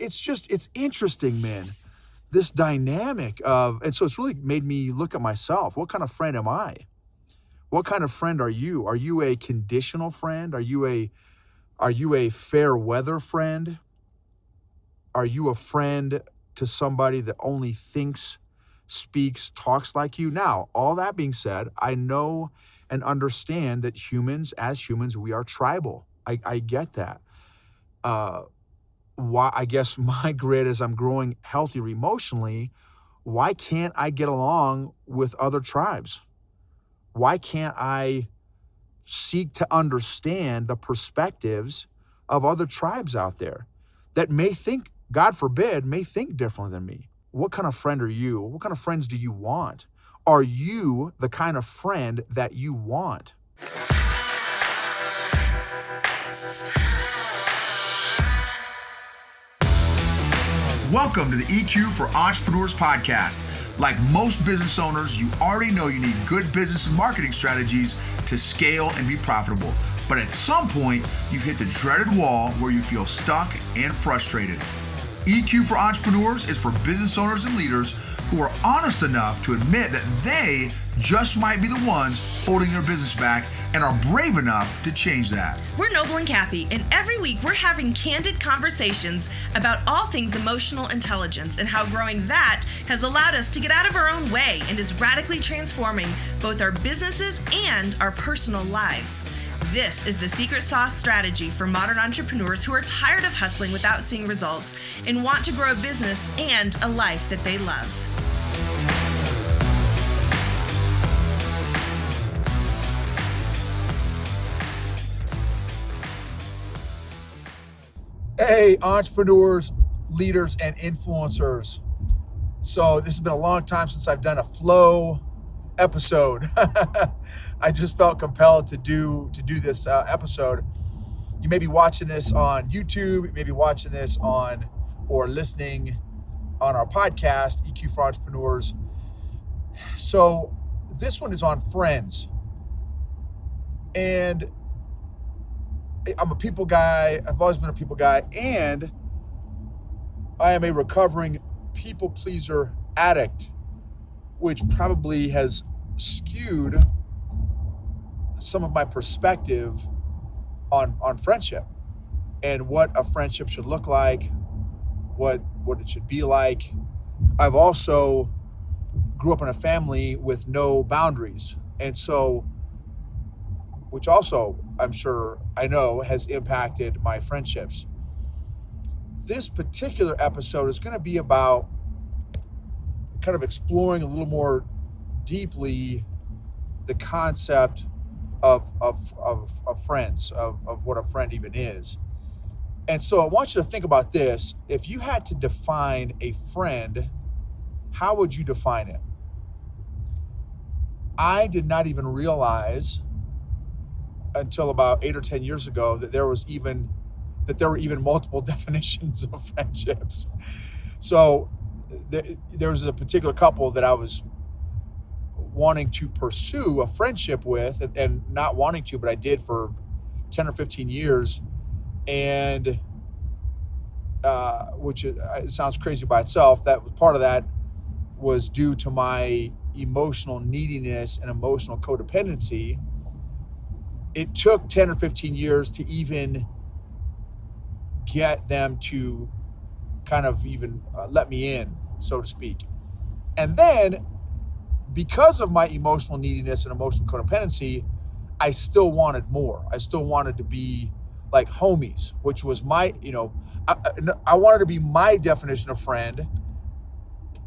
it's interesting, man. This dynamic and so it's really made me look at myself. What kind of friend am I? What kind of friend are you? Are you a conditional friend? Are you a fair weather friend? Are you a friend to somebody that only thinks, speaks, talks like you? Now, all that being said, I know and understand that as humans, we are tribal. I get that. Why? I guess my grid as I'm growing healthier emotionally, why can't I get along with other tribes? Why can't I seek to understand the perspectives of other tribes out there that may think, God forbid, may think differently than me? What kind of friend are you? What kind of friends do you want? Are you the kind of friend that you want? Welcome to the EQ for Entrepreneurs podcast. Like most business owners, you already know you need good business and marketing strategies to scale and be profitable. But at some point, you've hit the dreaded wall where you feel stuck and frustrated. EQ for Entrepreneurs is for business owners and leaders who are honest enough to admit that they just might be the ones holding their business back and are brave enough to change that. We're Noble and Kathy, and every week we're having candid conversations about all things emotional intelligence and how growing that has allowed us to get out of our own way and is radically transforming both our businesses and our personal lives. This is the secret sauce strategy for modern entrepreneurs who are tired of hustling without seeing results and want to grow a business and a life that they love. Hey, entrepreneurs, leaders, and influencers. So this has been a long time since I've done a flow episode. I just felt compelled to do this episode. You may be watching this on YouTube. You may be watching this on or listening on our podcast, EQ for Entrepreneurs. So this one is on friends. And I'm a people guy. I've always been a people guy. And I am a recovering people pleaser addict, which probably has skewed some of my perspective on friendship and what a friendship should look like, what it should be like. I've also grew up in a family with no boundaries. And so, which also I'm sure I know has impacted my friendships. This particular episode is going to be about kind of exploring a little more deeply the concept of friends, of what a friend even is. And so I want you to think about this. If you had to define a friend, how would you define it? I did not even realize until about 8 or 10 years ago that there were even multiple definitions of friendships. So there was a particular couple that I was wanting to pursue a friendship with, and not wanting to, but I did for 10 or 15 years. And which it sounds crazy by itself. That was part of that was due to my emotional neediness and emotional codependency. It took 10 or 15 years to even get them to kind of even let me in, so to speak. And then, because of my emotional neediness and emotional codependency, I still wanted more. I still wanted to be like homies, which was my, I wanted to be my definition of friend.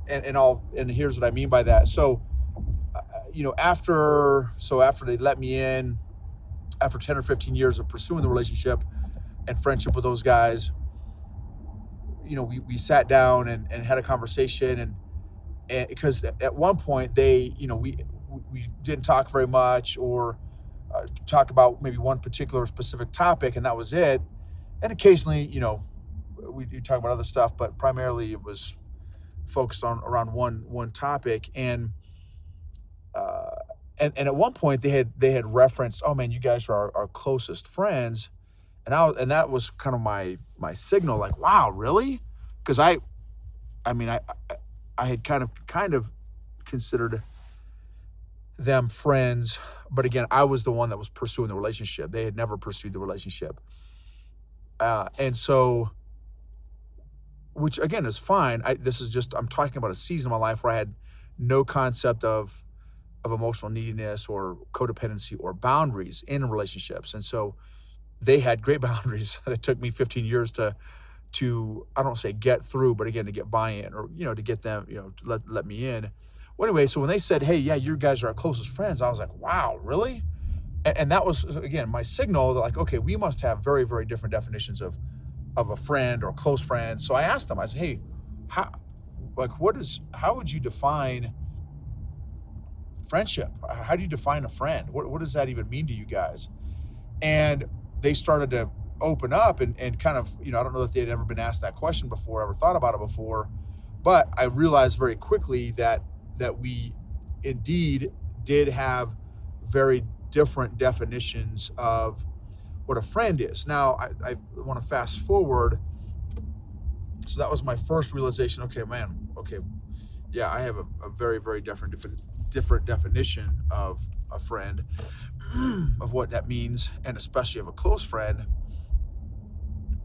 And here's what I mean by that. So, after they let me in, after 10 or 15 years of pursuing the relationship and friendship with those guys, we sat down and had a conversation, and because at one point we didn't talk very much, or talked about maybe one particular specific topic, and that was it. And occasionally, we talk about other stuff, but primarily it was focused around one topic. And at one point they had referenced, oh man, you guys are our closest friends. And that was kind of my signal, like, wow, really? because I had kind of considered them friends, but again, I was the one that was pursuing the relationship. They had never pursued the relationship, and so, which again is fine. I'm talking about a season of my life where I had no concept of emotional neediness or codependency or boundaries in relationships, and so they had great boundaries. It took me 15 years to I don't say get through, but again, to get buy-in, or to get them to let me in. Well, anyway, so when they said, hey, yeah, you guys are our closest friends, I was like, wow, really? And that was, again, my signal that, like, okay, we must have very, very different definitions of a friend or close friend. So I asked them, I said, hey, how would you define friendship? How do you define a friend? What does that even mean to you guys? And they started to open up and kind of, I don't know that they had ever been asked that question before, ever thought about it before, but I realized very quickly that we indeed did have very different definitions of what a friend is. Now, I want to fast forward. So that was my first realization. Okay, man. Okay, yeah, I have a very, very different definition of a friend, of what that means, and especially of a close friend.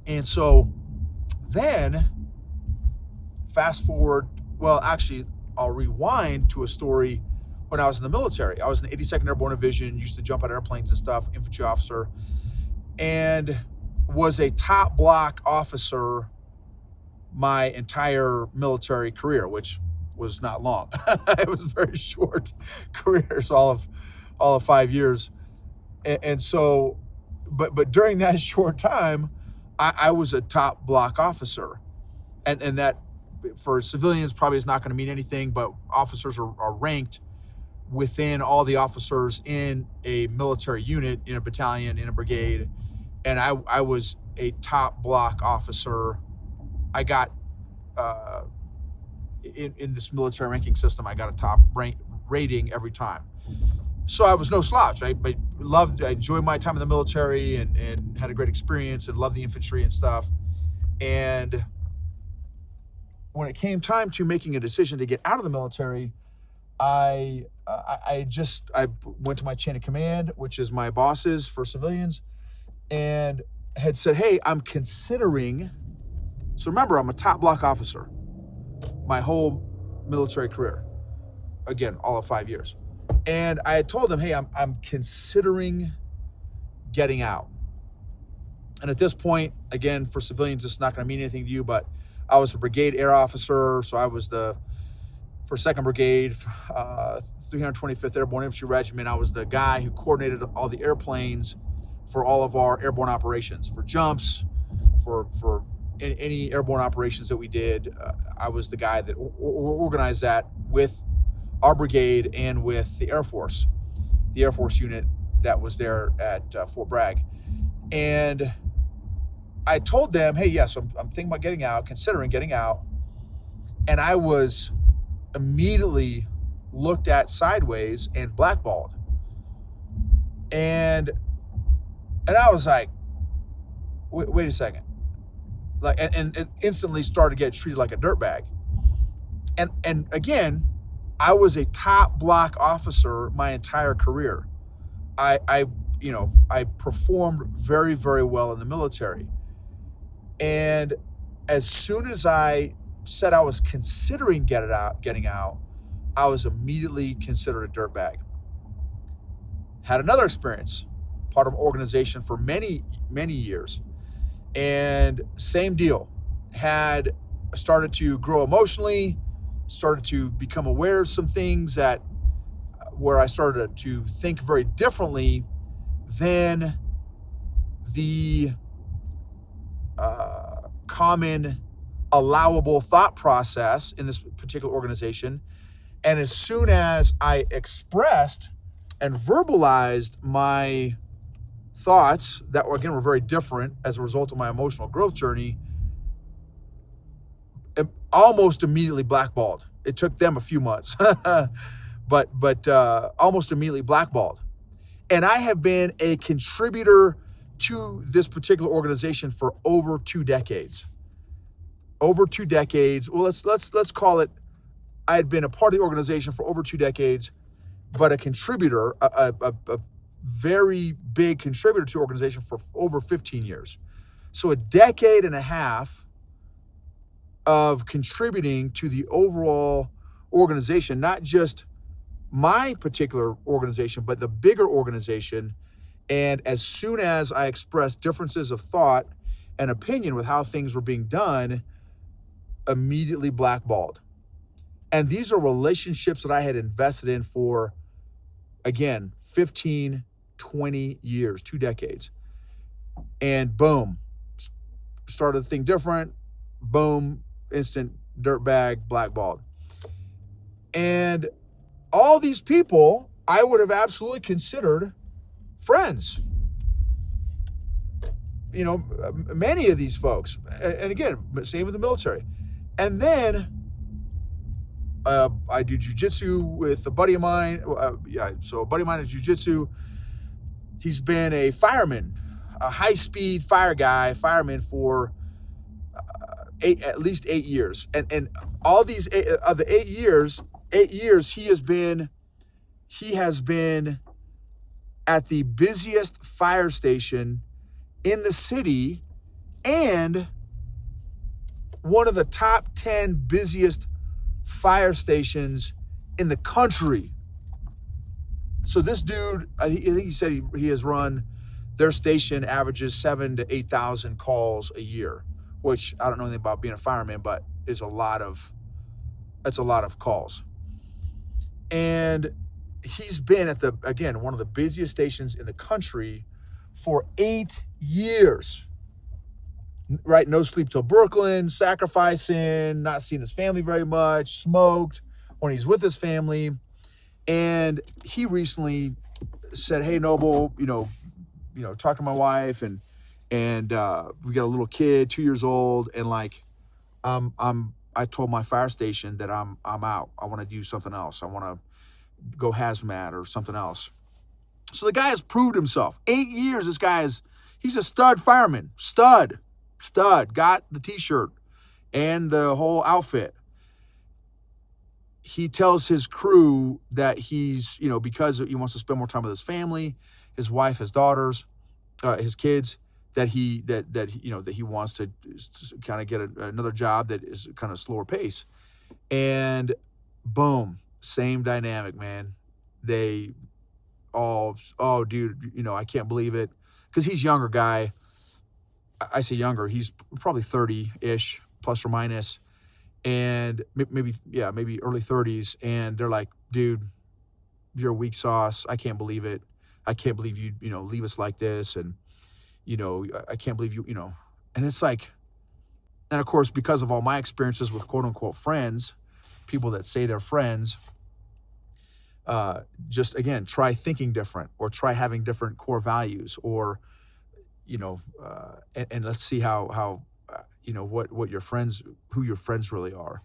And so then, fast forward. Well, actually, I'll rewind to a story when I was in the military. I was in the 82nd Airborne Division, used to jump out of airplanes and stuff, infantry officer, and was a top block officer my entire military career, which was not long. It was a very short career, so all of 5 years. And so, but during that short time, I was a top block officer, and that for civilians probably is not going to mean anything, but officers are ranked within all the officers in a military unit, in a battalion, in a brigade. And I was a top block officer. I got, in this military ranking system, I got a top rating every time. So I was no slouch. I enjoyed my time in the military and had a great experience and loved the infantry and stuff. And when it came time to making a decision to get out of the military, I went to my chain of command, which is my bosses for civilians, and had said, hey, I'm considering. So remember, I'm a top block officer my whole military career. Again, all of 5 years. And I had told them, hey, I'm considering getting out. And at this point, again, for civilians, it's not going to mean anything to you, but I was a brigade air officer, so I was for 2nd Brigade, 325th Airborne Infantry Regiment. I was the guy who coordinated all the airplanes for all of our airborne operations, for jumps, for any airborne operations that we did. I was the guy that organized that with our brigade and with the Air Force unit that was there at Fort Bragg. And I told them, hey, yes, I'm thinking about getting out, considering getting out. And I was immediately looked at sideways and blackballed. And I was like, wait a second. Like, and instantly started to get treated like a dirtbag. And again, I was a top block officer my entire career. I performed very, very well in the military. And as soon as I said I was considering getting out, I was immediately considered a dirtbag. Had another experience, part of an organization for many, many years. And same deal. Had started to grow emotionally, started to become aware of some things where I started to think very differently than the common allowable thought process in this particular organization. And as soon as I expressed and verbalized my thoughts that were very different as a result of my emotional growth journey, almost immediately blackballed. It took them a few months, but almost immediately blackballed. And I have been a contributor to this particular organization for over 2 decades. over 2 decades. Well, let's call it. I had been a part of the organization for over 2 decades, but a contributor, a very big contributor to the organization for over 15 years. So a decade and a half of contributing to the overall organization, not just my particular organization, but the bigger organization. And as soon as I expressed differences of thought and opinion with how things were being done, immediately blackballed. And these are relationships that I had invested in for, again, 15, 20 years, 2 decades. And boom, started to think different, boom, instant dirtbag, blackballed. And all these people I would have absolutely considered friends. You know, many of these folks. And again, same with the military. And then I do jujitsu with a buddy of mine. So a buddy of mine is jujitsu. He's been a fireman, a high-speed fireman for at least 8 years. And all these of the 8 years, he has been at the busiest fire station in the city and one of the top 10 busiest fire stations in the country. So this dude, I think he said he has run, their station averages 7,000 to 8,000 calls a year, which I don't know anything about being a fireman, but that's a lot of calls. And he's been at one of the busiest stations in the country for 8 years. Right? No sleep till Brooklyn, sacrificing, not seeing his family very much, smoked when he's with his family. And he recently said, "Hey, Noble, talk to my wife and we got a little kid, 2 years old, and I told my fire station that I'm out. I want to do something else. I want to go hazmat or something else." So the guy has proved himself. 8 years, he's a stud fireman. Stud, got the t-shirt and the whole outfit. He tells his crew that he's, because he wants to spend more time with his family, his wife, his daughters, his kids, that he wants to kind of get another job that is kind of slower pace. And boom, same dynamic, man. They all, "Oh, dude, I can't believe it." Because he's a younger guy. I say younger, he's probably 30-ish, plus or minus, and maybe early 30s. And they're like, "Dude, you're a weak sauce. I can't believe it. I can't believe you, leave us like this. And, I can't believe you, And it's like, and of course, because of all my experiences with quote unquote friends, people that say they're friends, just again, try thinking different or try having different core values or, and let's see how what your friends, who your friends really are.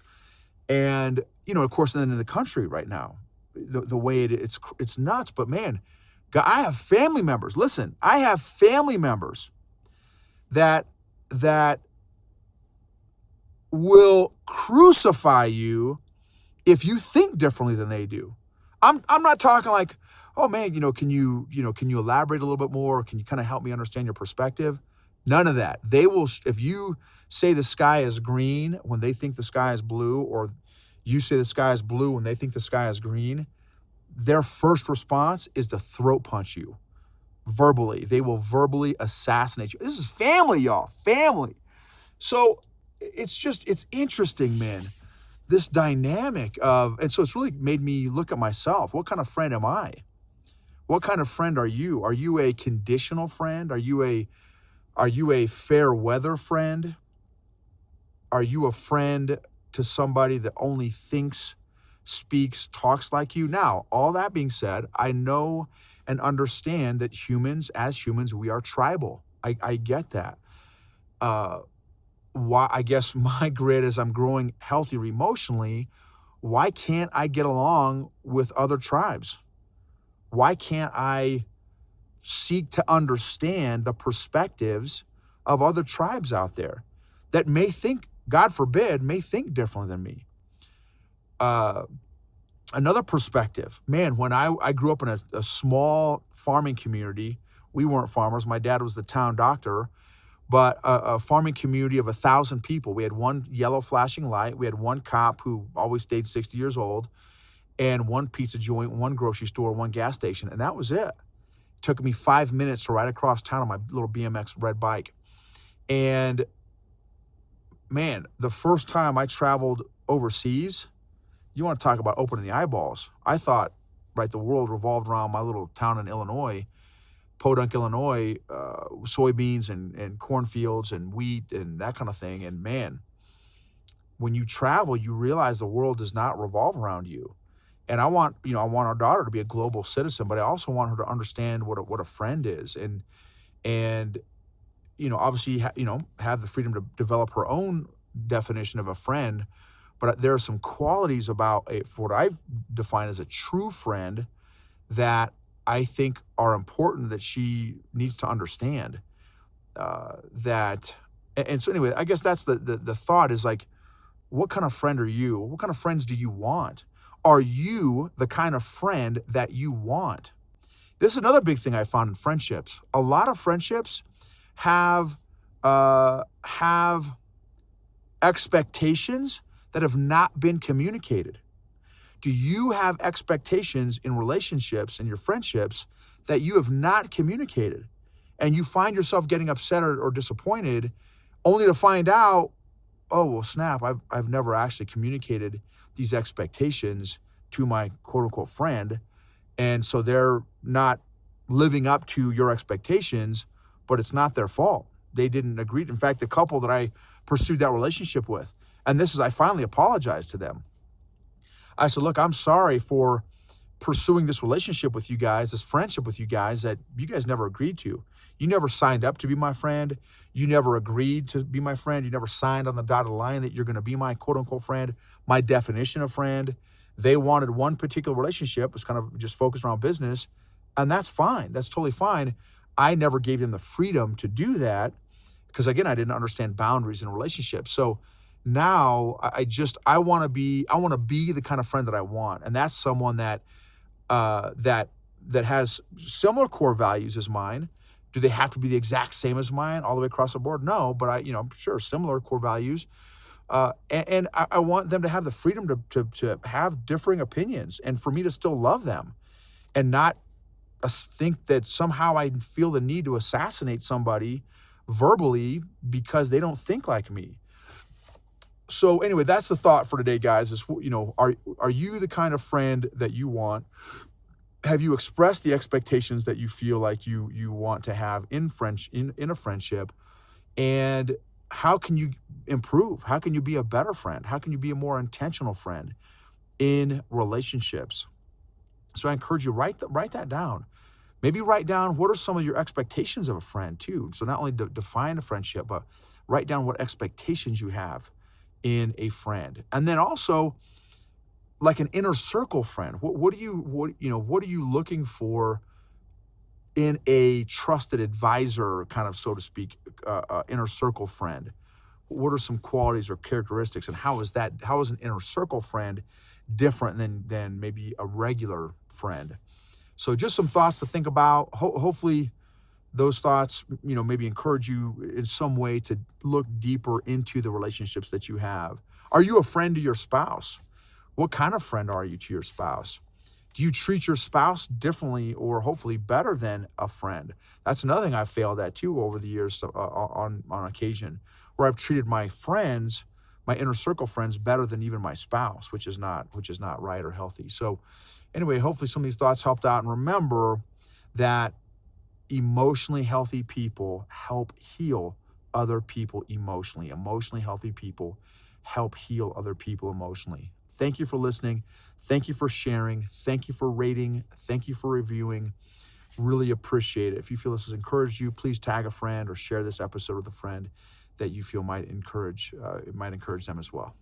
And, of course, then in the country right now, the way it's nuts, but man, I have family members. Listen, I have family members that will crucify you if you think differently than they do. I'm not talking like, "Oh man, can you elaborate a little bit more? Can you kind of help me understand your perspective?" None of that. They will, if you say the sky is green when they think the sky is blue, or you say the sky is blue when they think the sky is green, their first response is to throat punch you verbally. They will verbally assassinate you. This is family, y'all. Family. So it's interesting, man. This dynamic and so it's really made me look at myself. What kind of friend am I? What kind of friend are you? Are you a conditional friend? Are you a fair weather friend? Are you a friend to somebody that only thinks, speaks, talks like you? Now, all that being said, I know and understand that as humans, we are tribal. I get that. Why? I guess my grid as I'm growing healthier emotionally, why can't I get along with other tribes? Why can't I seek to understand the perspectives of other tribes out there that may think God forbid, may think differently than me. Another perspective, man, when I grew up in a small farming community, we weren't farmers. My dad was the town doctor, but a farming community of 1,000 people. We had one yellow flashing light. We had one cop who always stayed 60 years old, and one pizza joint, one grocery store, one gas station, and that was it. It took me 5 minutes to ride across town on my little BMX red bike. And man, the first time I traveled overseas, you want to talk about opening the eyeballs. I thought, right, the world revolved around my little town in Illinois, Podunk, Illinois, soybeans and cornfields and wheat and that kind of thing. And man, when you travel, you realize the world does not revolve around you. And I want our daughter to be a global citizen, but I also want her to understand what a friend is, and obviously have the freedom to develop her own definition of a friend. But there are some qualities about what I've defined as a true friend that I think are important that she needs to understand. So anyway, I guess that's the thought is like, what kind of friend are you? What kind of friends do you want? Are you the kind of friend that you want? This is another big thing I found in friendships. A lot of friendships have expectations that have not been communicated. Do you have expectations in relationships and your friendships that you have not communicated? And you find yourself getting upset or disappointed only to find out, oh, well, snap, I've never actually communicated these expectations to my quote unquote friend. And so they're not living up to your expectations, but it's not their fault. They didn't agree. In fact, the couple that I pursued that relationship with, and I finally apologized to them. I said, look, I'm sorry for pursuing this relationship with you guys, this friendship with you guys that you guys never agreed to. You never signed up to be my friend. You never agreed to be my friend. You never signed on the dotted line that you're going to be my quote unquote friend, my definition of friend. They wanted one particular relationship, was kind of just focused around business, and that's fine. That's totally fine. I never gave them the freedom to do that because, again, I didn't understand boundaries in a relationship. So now I want to be the kind of friend that I want, and that's someone that has similar core values as mine. Do they have to be the exact same as mine all the way across the board? No, but I'm sure similar core values. And I want them to have the freedom to have differing opinions and for me to still love them and not think that somehow I feel the need to assassinate somebody verbally because they don't think like me. So anyway, that's the thought for today, guys, is, are you the kind of friend that you want? Have you expressed the expectations that you feel like you want to have in a friendship? And how can you improve? How can you be a better friend? How can you be a more intentional friend in relationships? So I encourage you, write that down. Maybe write down what are some of your expectations of a friend too. So not only define a friendship, but write down what expectations you have in a friend. And then also, like an inner circle friend, what are you looking for in a trusted advisor, kind of, so to speak, inner circle friend? What are some qualities or characteristics, and how is an inner circle friend different than maybe a regular friend? So just some thoughts to think about. Hopefully those thoughts, maybe encourage you in some way to look deeper into the relationships that you have. Are you a friend to your spouse? What kind of friend are you to your spouse? Do you treat your spouse differently or hopefully better than a friend? That's another thing I've failed at too over the years on occasion, where I've treated my friends, my inner circle friends, better than even my spouse, which is not right or healthy. So anyway, hopefully some of these thoughts helped out. And remember that emotionally healthy people help heal other people emotionally. Emotionally healthy people help heal other people emotionally. Thank you for listening. Thank you for sharing. Thank you for rating. Thank you for reviewing. Really appreciate it. If you feel this has encouraged you, please tag a friend or share this episode with a friend that you feel might encourage them as well.